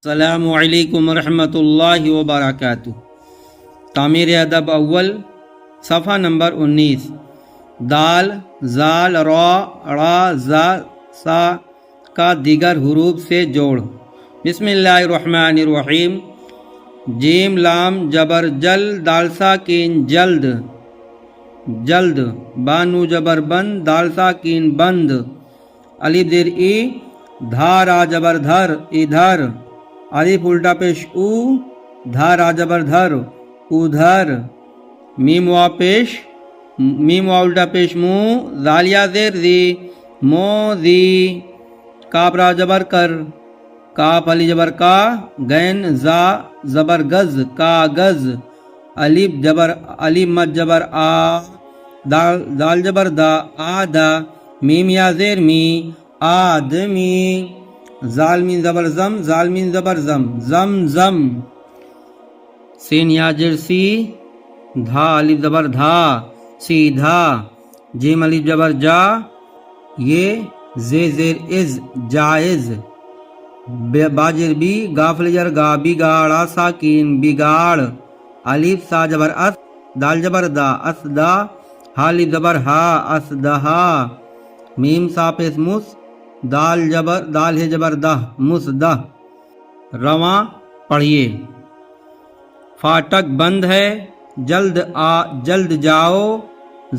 السلام علیکم ورحمۃ اللہ وبرکاتہ۔ تعمیر ادب اول، صفحہ نمبر 19۔ دال، زال، را، ڑا، زا، سا کا دیگر حروف سے جوڑ۔ بسم اللہ الرحمن الرحیم۔ جیم لام جبر جل، دال ساکین جلد، جلد، بانو جبر بند، دال ساکین بند، الف زیر ای، دھا را جبر دھر، ادھر، الف الٹا پیش او، دھا را جبر دھر، ادھر، میم وا پیش، میم وا الٹا پیش مو، زالیا زیر زی، مو زی، کاف را جبر کر، کاف علی جبر کا، گین زا زبر گز، کاغز، الف جبر الف مد جبر آ، دال جبر دا، آدھا، میم یا زیر می، آدمی، زال مین زبر زم، زال مین زبر زم، زم زم، سین یا جر سی، دھا الف زبر دھا، سیدھا، جیم الف جبر جا، یہ زے زیر از، جائز، باجر بی، گاف لجر گا، بگاڑا ساکین، بگاڑ، الف سا جبر اس، دال جبر دا، اسدا، ہا الف زبر ہا، اسدہا، میم سا پیس مس، دال ہے جبر دہ، مسدہ، رواں پڑھیے۔ فاٹک بند ہے، جلد جاؤ،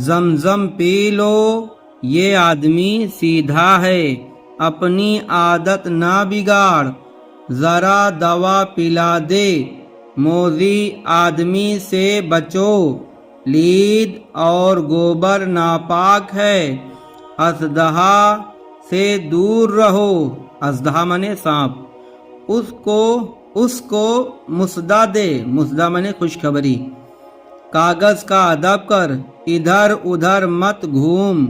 زمزم پی لو، یہ آدمی سیدھا ہے، اپنی عادت نہ بگاڑ، ذرا دوا پلا دے، موذی آدمی سے بچو، لید اور گوبر ناپاک ہے، اسدہا سے دور رہو، اسدہا منے سانپ، اس کو مسدہ دے، مسدہ منے خوشخبری، کاغذ کا ادب کر، ادھر ادھر مت گھوم،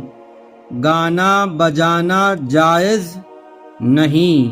گانا بجانا جائز نہیں۔